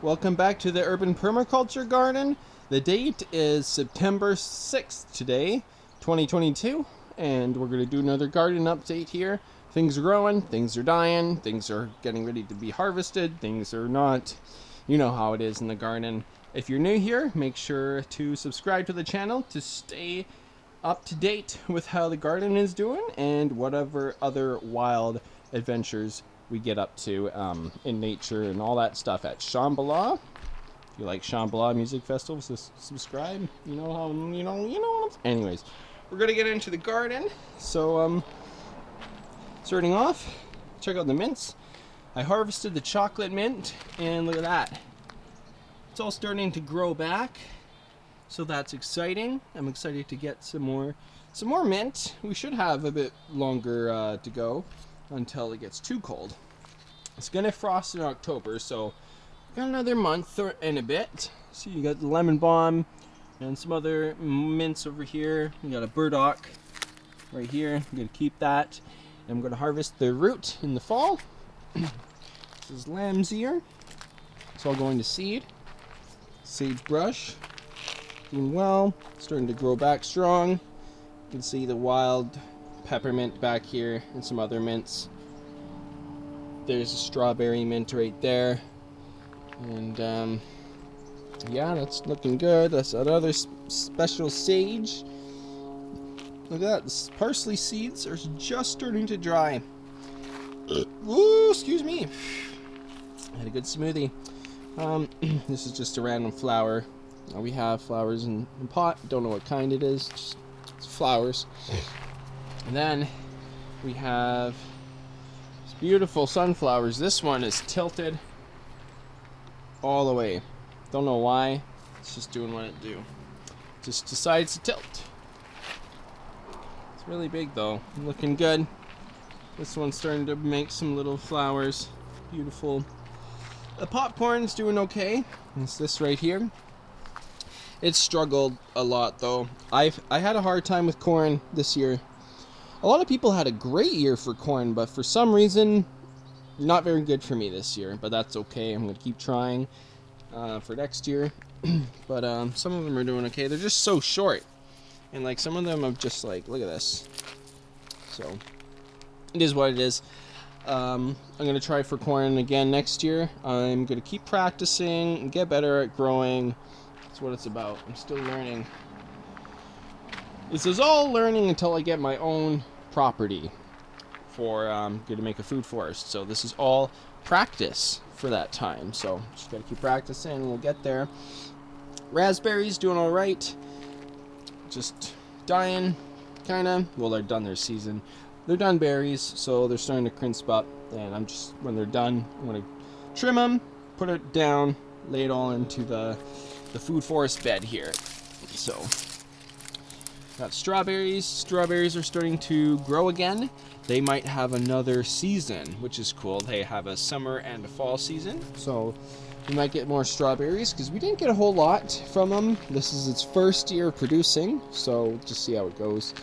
Welcome back to the Urban Permaculture Garden. The date is September 6th today, 2022, and we're going to do another garden update here. Things are growing, things are dying, things are getting ready to be harvested, things are not. You know how it is in the garden. If you're new here, make sure to subscribe to the channel to stay up to date with how the garden is doing and whatever other wild adventures we get up to in nature and all that stuff at Shambhala. If you like Shambhala Music Festival, subscribe. You know how you know. Anyways, we're gonna get into the garden. So starting off, check out the mints. I harvested the chocolate mint, and look at that. It's all starting to grow back, so that's exciting. I'm excited to get some more mint. We should have a bit longer to go until it gets too cold. It's gonna frost in October, so got another month and a bit. So you got the lemon balm and some other mints over here. You got a burdock right here. I'm gonna keep that. And I'm gonna harvest the root in the fall. This is lamb's ear. It's all going to seed. Sagebrush, doing well, starting to grow back strong. You can see the wild peppermint back here and some other mints. There's a strawberry mint right there, and yeah, that's looking good. That's another special sage. Look at that, the parsley seeds are just starting to dry. Ooh, excuse me. I had a good smoothie. This is just a random flower. We have flowers in pot. Don't know what kind it is. Just it's flowers. And then we have these beautiful sunflowers. This one is tilted all the way. Don't know why. It's just doing what it do. Just decides to tilt. It's really big though. Looking good. This one's starting to make some little flowers. Beautiful. The popcorn's doing okay. It's this right here. It struggled a lot though. I had a hard time with corn this year. A lot of people had a great year for corn, but for some reason, not very good for me this year. But that's okay. I'm gonna keep trying for next year. But some of them are doing okay. They're just so short, and like some of them are just like, look at this. So it is what it is. I'm gonna try for corn again next year. I'm gonna keep practicing and get better at growing. That's what it's about. I'm still learning. This is all learning until I get my own property for gonna make a food forest. So this is all practice for that time. So just gotta keep practicing and we'll get there. Raspberries doing all right. Just dying, kinda. Well, they're done their season. They're done berries, so they're starting to crisp up. And I'm just, when they're done, I'm gonna trim them, put it down, lay it all into the food forest bed here. So, got strawberries. Strawberries are starting to grow again. They might have another season, which is cool. They have a summer and a fall season. So, we might get more strawberries because we didn't get a whole lot from them. This is its first year producing, so just see how it goes.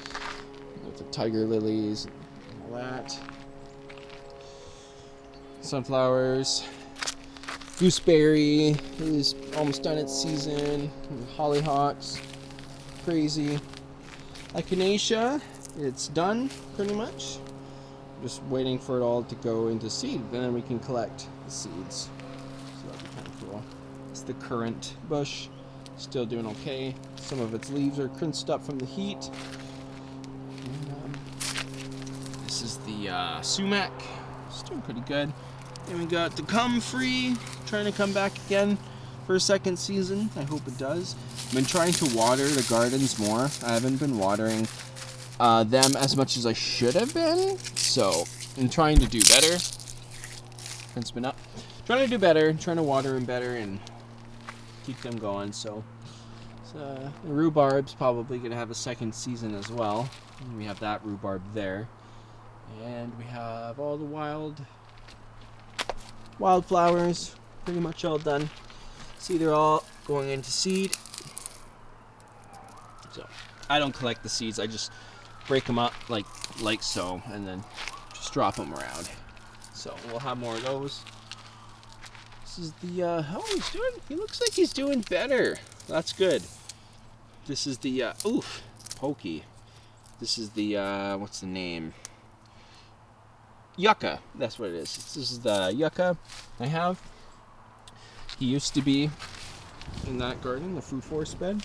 With the tiger lilies and all that. Sunflowers. Gooseberry is almost done its season. Hollyhocks. Crazy. Echinacea, it's done pretty much. Just waiting for it all to go into seed. Then we can collect the seeds. So that'd be kind of cool. It's the currant bush. Still doing okay. Some of its leaves are crinched up from the heat. This is the sumac. It's doing pretty good. And we got the comfrey trying to come back again for a second season. I hope it does. I've been trying to water the gardens more. I haven't been watering them as much as I should have been. So I'm trying to do better. Print's been up. Trying to do better. Trying to water them better and keep them going. So the rhubarb's probably going to have a second season as well. And we have that rhubarb there. And we have all the wildflowers pretty much all done. See, they're all going into seed. So I don't collect the seeds. I just break them up like so, and then just drop them around. So we'll have more of those. This is the, he looks like he's doing better. That's good. This is the, pokey. This is the, what's the name? Yucca. That's what it is. This is the yucca I have. He used to be in that garden, the food forest bed.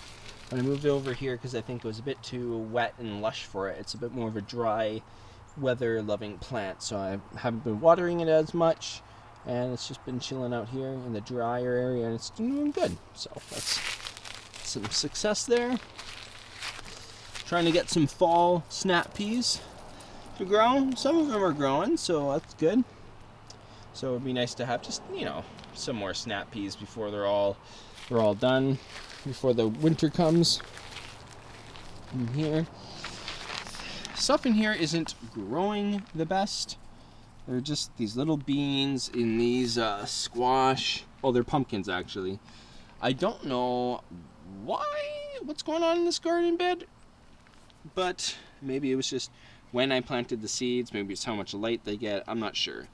But I moved it over here because I think it was a bit too wet and lush for it. It's a bit more of a dry, weather-loving plant, so I haven't been watering it as much. And it's just been chilling out here in the drier area, and it's doing good. So that's some success there. Trying to get some fall snap peas to grow. Some of them are growing, so that's good. So it'd be nice to have just, some more snap peas before they're all done, before the winter comes. In here, stuff in here isn't growing the best. They're just these little beans in these squash. Oh, they're pumpkins, actually. I don't know what's going on in this garden bed, but maybe it was just when I planted the seeds. Maybe it's how much light they get. I'm not sure.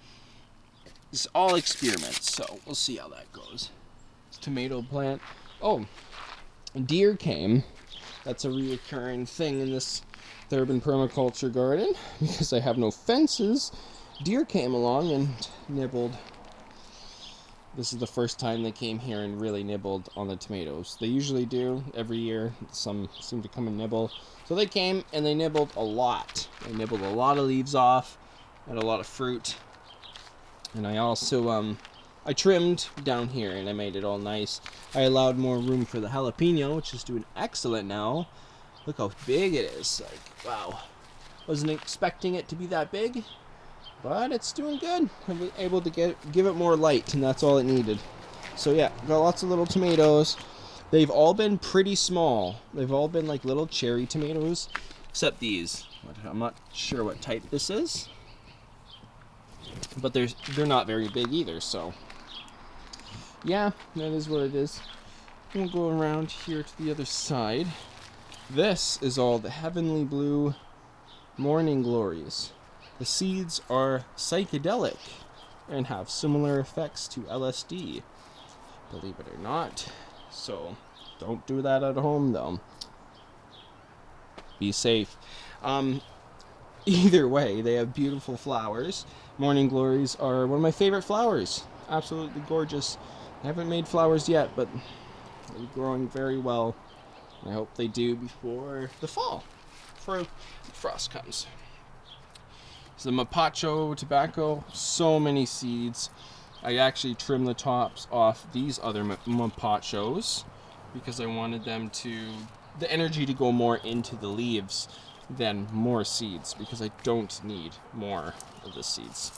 It's all experiments, so we'll see how that goes. This tomato plant. Oh, deer came. That's a reoccurring thing in this urban permaculture garden because I have no fences. Deer came along and nibbled. This is the first time they came here and really nibbled on the tomatoes. They usually do every year. Some seem to come and nibble. So they came and they nibbled a lot. They nibbled a lot of leaves off and a lot of fruit. And I also, I trimmed down here and I made it all nice. I allowed more room for the jalapeno, which is doing excellent now. Look how big it is. Like, wow. Wasn't expecting it to be that big. But it's doing good. I was able to give it more light, and that's all it needed. So yeah, got lots of little tomatoes. They've all been pretty small. They've all been like little cherry tomatoes, except these. I'm not sure what type this is, but they're not very big either. So yeah, that is what it is. We'll go around here to the other side. This is all the heavenly blue morning glories. The seeds are psychedelic and have similar effects to LSD, believe it or not. So don't do that at home, though. Be safe. Either way, they have beautiful flowers. Morning glories are one of my favorite flowers. Absolutely gorgeous. I haven't made flowers yet, but they're growing very well. I hope they do before the fall, before frost comes. So the mapacho tobacco, so many seeds. I actually trimmed the tops off these other mapachos because I wanted the energy to go more into the leaves than more seeds, because I don't need more of the seeds.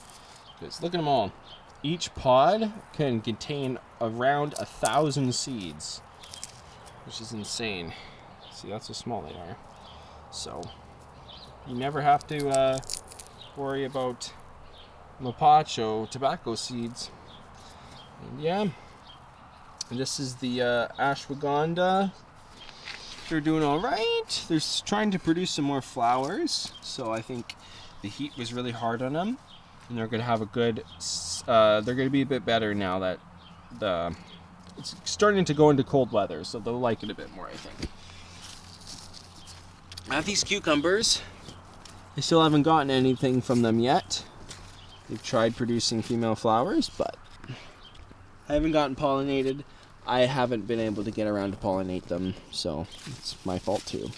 Because look at them all. Each pod can contain around 1,000 seeds, which is insane. See, that's how small they are. So you never have to worry about mapacho tobacco seeds. And yeah, and this is the ashwagandha. They're doing all right. They're trying to produce some more flowers, so I think the heat was really hard on them, and they're going to have a good they're going to be a bit better now that it's starting to go into cold weather, so they'll like it a bit more, I think. I have these cucumbers. I still haven't gotten anything from them yet. They've tried producing female flowers, but I haven't gotten pollinated. I haven't been able to get around to pollinate them, so it's my fault too.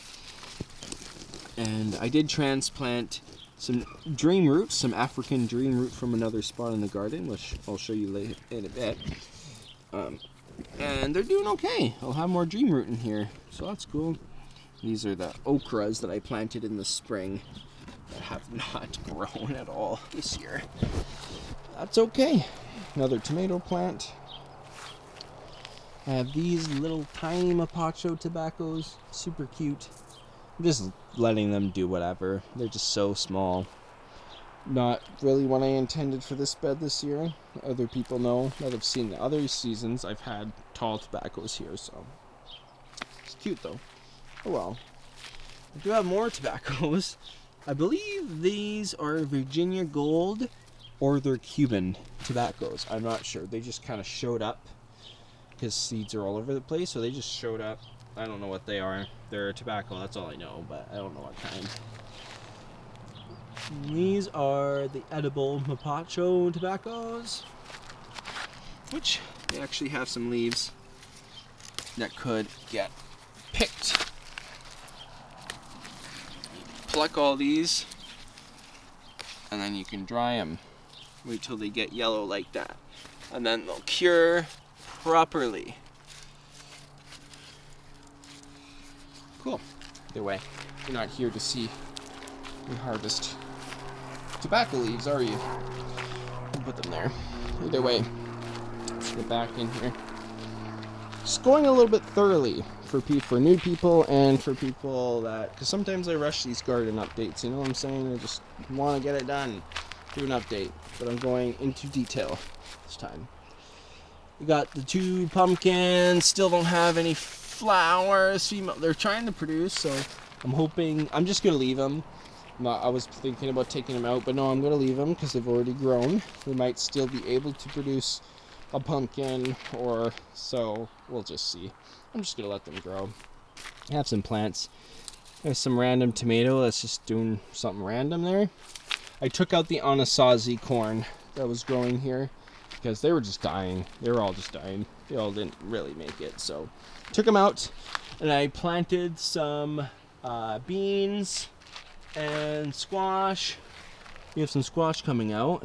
And I did transplant some dream root, some African dream root from another spot in the garden, which I'll show you later in a bit. And they're doing okay. I'll have more dream root in here, so that's cool. These are the okras that I planted in the spring that have not grown at all this year. That's okay. Another tomato plant. I have these little tiny mapacho tobaccos, super cute. I'm just letting them do whatever. They're just so small. Not really what I intended for this bed this year. Other people know that have seen the other seasons. I've had tall tobaccos here, so it's cute though. Oh well. I do have more tobaccos. I believe these are Virginia Gold or they're Cuban tobaccos. I'm not sure. They just kind of showed up because seeds are all over the place, so they just showed up. I don't know what they are. They're tobacco, that's all I know, but I don't know what kind. These are the edible mapacho tobaccos, which they actually have some leaves that could get picked. Pluck all these, and then you can dry them. Wait till they get yellow like that, and then they'll cure properly. Cool. Either way, you're not here to see me harvest tobacco leaves, are you? I'll put them there. Either way, let's get back in here. Just going a little bit thoroughly for new people and for people that, because sometimes I rush these garden updates, you know what I'm saying? I just want to get it done, do an update, but I'm going into detail this time. We got the 2 pumpkins, still don't have any flowers. They're trying to produce, so I'm just going to leave them. I was thinking about taking them out, but no, I'm going to leave them because they've already grown. We might still be able to produce a pumpkin, or so we'll just see. I'm just going to let them grow. I have some plants. There's some random tomato that's just doing something random there. I took out the Anasazi corn that was growing here because they were just dying. They were all just dying. They all didn't really make it, so took them out, and I planted some beans and squash. We have some squash coming out.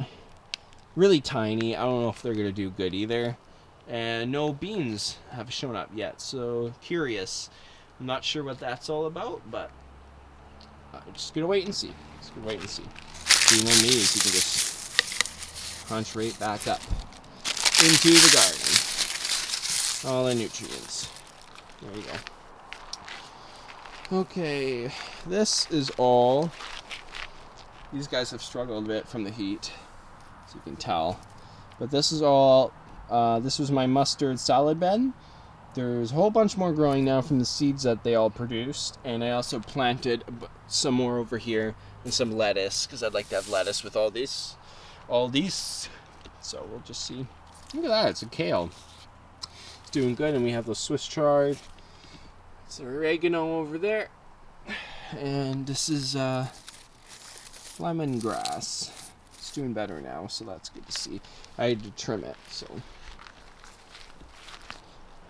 Really tiny. I don't know if they're going to do good either. And no beans have shown up yet, so curious. I'm not sure what that's all about, but I'm just going to wait and see. Being on me, you can just punch right back up into the garden. All the nutrients. There you go. Okay, this is all. These guys have struggled a bit from the heat, as you can tell. But this is all, this was my mustard salad bed. There's a whole bunch more growing now from the seeds that they all produced. And I also planted some more over here and some lettuce, because I'd like to have lettuce with all these. So we'll just see. Look at that, it's a kale. It's doing good, and we have the Swiss chard. It's oregano over there. And this is lemongrass. It's doing better now, so that's good to see. I had to trim it, so.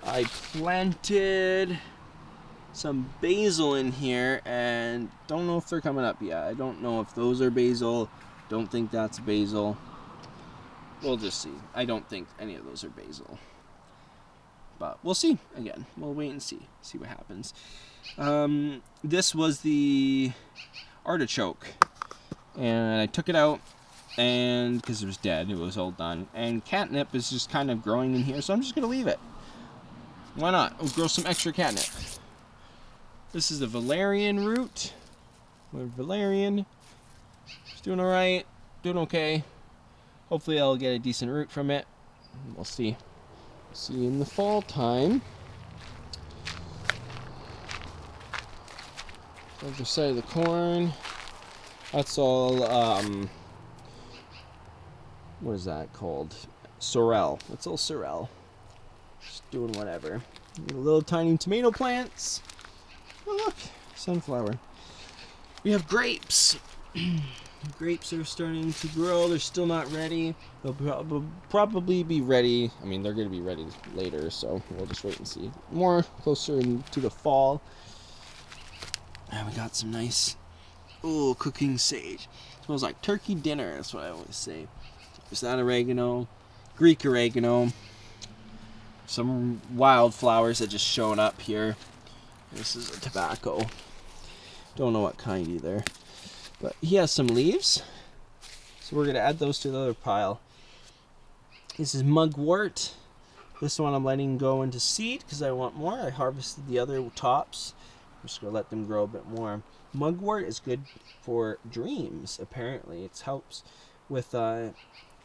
I planted some basil in here, and don't know if they're coming up yet. I don't know if those are basil. Don't think that's basil. We'll just see. I don't think any of those are basil. But we'll see. Again, we'll wait and see. See what happens. This was the artichoke. And I took it out, and because it was dead, it was all done. And catnip is just kind of growing in here, so I'm just going to leave it. Why not? We'll grow some extra catnip. This is the valerian root. Valerian. It's doing alright. Doing okay. Hopefully I'll get a decent root from it. We'll see. See in the fall time. Other side of the corn. That's all, what is that called? Sorrel. That's all sorrel. Just doing whatever. Little tiny tomato plants. Oh, look, sunflower. We have grapes. Grapes are starting to grow. They're still not ready. They'll probably be ready. I mean, they're going to be ready later, so we'll just wait and see. More closer to the fall. And we got some nice, cooking sage. Smells like turkey dinner. That's what I always say. There's that oregano, Greek oregano. Some wildflowers that just shown up here. This is a tobacco. Don't know what kind either. But he has some leaves. So we're going to add those to the other pile. This is mugwort. This one I'm letting go into seed because I want more. I harvested the other tops. I'm just going to let them grow a bit more. Mugwort is good for dreams, apparently. It helps with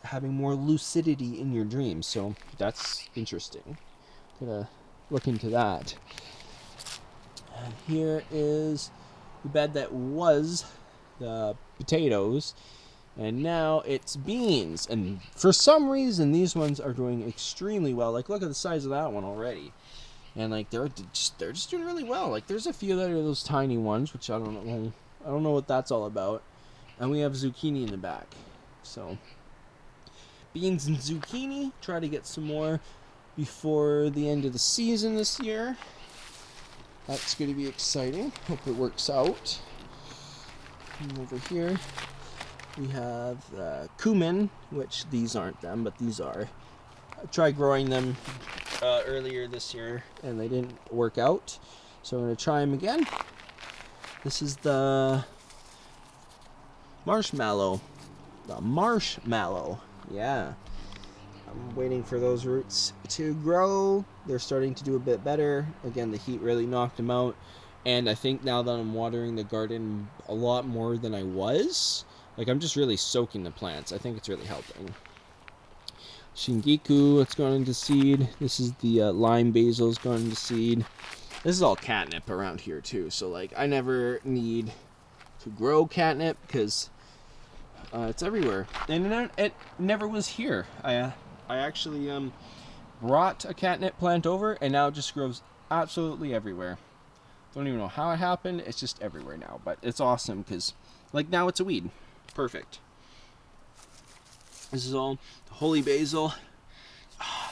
having more lucidity in your dreams. So that's interesting. Gonna look into that. And here is the bed that was the potatoes. And now it's beans. And for some reason, these ones are doing extremely well. Like, look at the size of that one already. And like they're just doing really well. Like, there's a few that are those tiny ones, which I don't know what that's all about. And we have zucchini in the back. So beans and zucchini. Try to get some more before the end of the season this year. That's going to be exciting. Hope it works out. And over here we have cumin, which these aren't them, but these are. I tried growing them earlier this year and they didn't work out, so I'm going to try them again. This is the marshmallow. Yeah, I'm waiting for those roots to grow. They're starting to do a bit better. Again, the heat really knocked them out, and I think now that I'm watering the garden a lot more than I was, like, I'm just really soaking the plants. I think it's really helping. Shingiku, it's gone into seed. This is the lime basil, it's gone into seed. This is all catnip around here too, so like I never need to grow catnip because it's everywhere, and it never was here. I actually brought a catnip plant over, and now it just grows absolutely everywhere. Don't even know how it happened. It's just everywhere now, but it's awesome because like now it's a weed. Perfect. This is all holy basil.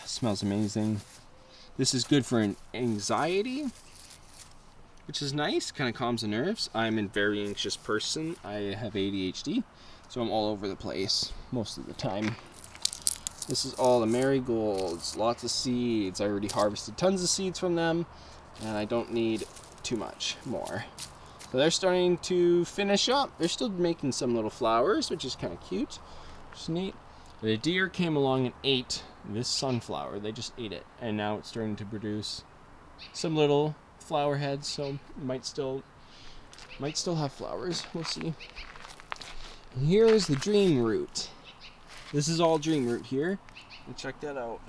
Smells amazing. This is good for anxiety, which is nice. Kind of calms the nerves. I'm a very anxious person. I have ADHD, so I'm all over the place most of the time. This is all the marigolds. Lots of seeds. I already harvested tons of seeds from them, and I don't need too much more. So they're starting to finish up. They're still making some little flowers, which is kind of cute. Which is neat. The deer came along and ate this sunflower. They just ate it, and now it's starting to produce some little flower heads, so it might still have flowers. We'll see. And here is the dream root. This is all dream root here. And check that out.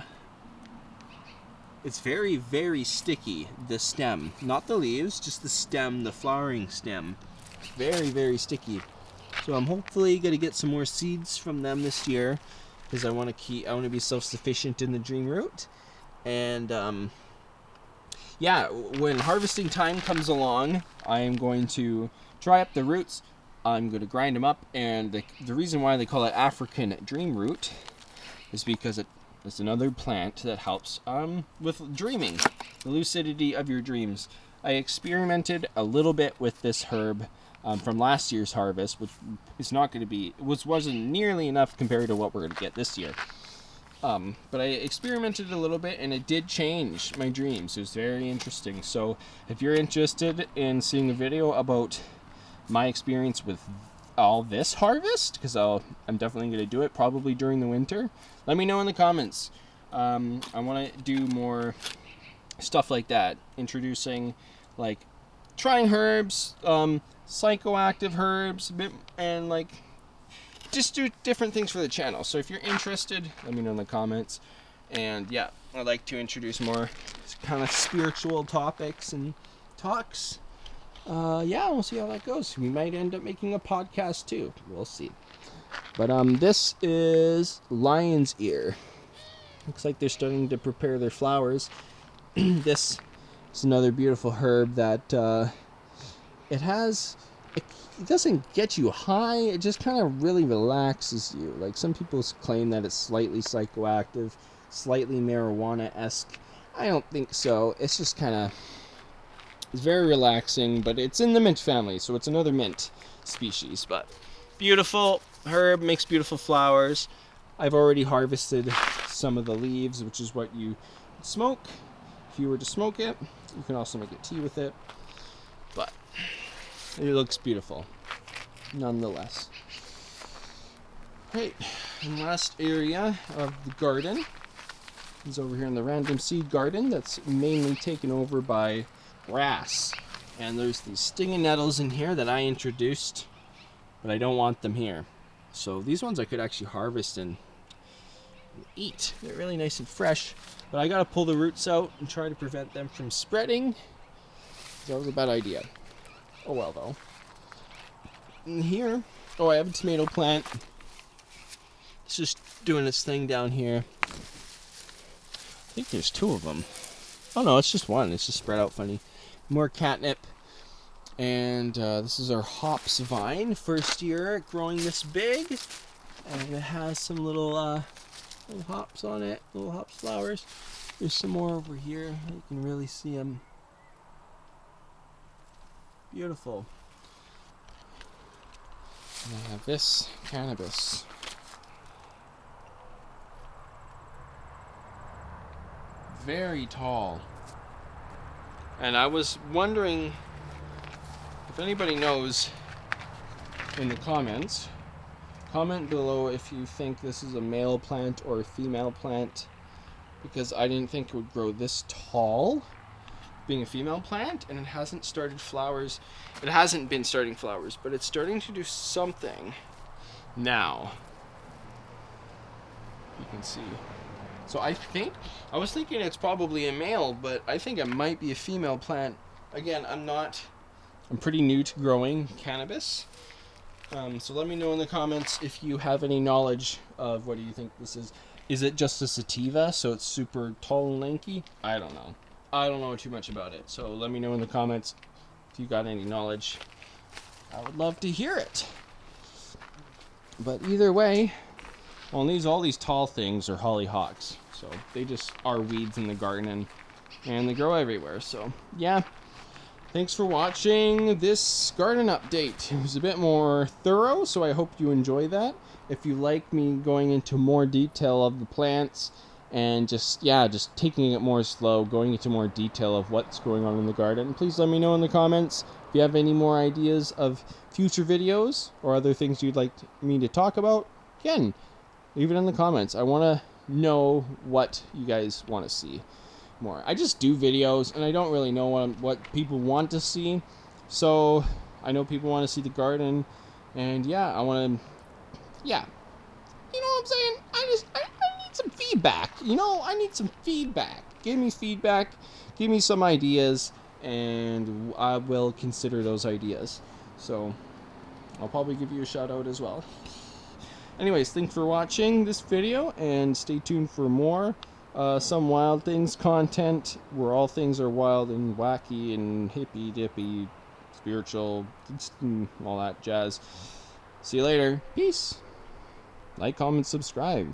It's very, very sticky, the stem. Not the leaves, just the stem, the flowering stem. Very, very sticky. So I'm hopefully going to get some more seeds from them this year, because I want to be self-sufficient in the dream root. And yeah, when harvesting time comes along, I am going to dry up the roots. I'm going to grind them up, and the reason why they call it African dream root is because it's another plant that helps with dreaming, the lucidity of your dreams. I experimented a little bit with this herb from last year's harvest, which is not going to be, wasn't nearly enough compared to what we're going to get this year. But I experimented a little bit, and it did change my dreams. It was very interesting. So if you're interested in seeing a video about my experience with all this harvest, because I'm definitely going to do it probably during the winter, let me know in the comments. I want to do more stuff like that, introducing, like, trying herbs, psychoactive herbs, and like just do different things for the channel. So if you're interested, let me know in the comments. And yeah, I'd like to introduce more kind of spiritual topics and talks. Yeah, we'll see how that goes. We might end up making a podcast too. We'll see. But this is lion's ear. Looks like they're starting to prepare their flowers. This is another beautiful herb that it doesn't get you high. It just kind of really relaxes you. Like, some people claim that it's slightly psychoactive, slightly marijuana-esque. I don't think so. It's just kind of, it's very relaxing, but it's in the mint family, so it's another mint species. But beautiful herb, makes beautiful flowers. I've already harvested some of the leaves, which is what you smoke. If you were to smoke it, you can also make a tea with it. But it looks beautiful, nonetheless. Right, and last area of the garden is over here in the random seed garden that's mainly taken over by grass. And there's these stinging nettles in here that I introduced, but I don't want them here. So these ones I could actually harvest and eat. They're really nice and fresh, but I gotta pull the roots out and try to prevent them from spreading. That was a bad idea. Oh well, though. And here, I have a tomato plant. It's just doing its thing down here. I think there's 2 of them. Oh no, it's just one. It's just spread out funny. More catnip. And this is our hops vine. First year growing this big. And it has some little hops on it. Little hops flowers. There's some more over here. You can really see them. Beautiful. And I have this cannabis. Very tall. And I was wondering if anybody knows in the comments. Comment below if you think this is a male plant or a female plant, because I didn't think it would grow this tall being a female plant, and it hasn't started flowers. It hasn't been starting flowers, but it's starting to do something now. You can see. So I was thinking it's probably a male, but I think it might be a female plant. Again, I'm pretty new to growing cannabis. So let me know in the comments if you have any knowledge of what do you think this is. Is it just a sativa, so it's super tall and lanky? I don't know. I don't know too much about it. So let me know in the comments if you got any knowledge. I would love to hear it. But either way, well, all these tall things are hollyhocks. So they just are weeds in the garden, and they grow everywhere. So yeah. Thanks for watching this garden update. It was a bit more thorough, so I hope you enjoy that. If you like me going into more detail of the plants and just taking it more slow, going into more detail of what's going on in the garden, please let me know in the comments if you have any more ideas of future videos or other things you'd like me to talk about. Again, leave it in the comments. I want to know what you guys want to see more. I just do videos and I don't really know what people want to see. So I know people want to see the garden, and yeah, I want to, yeah. You know what I'm saying? I need some feedback. I need some feedback. Give me feedback. Give me some ideas, and I will consider those ideas. So I'll probably give you a shout out as well. Anyways, thanks for watching this video, and stay tuned for more some Wild Things content, where all things are wild and wacky and hippy dippy, spiritual, all that jazz. See you later. Peace. Like, comment, subscribe.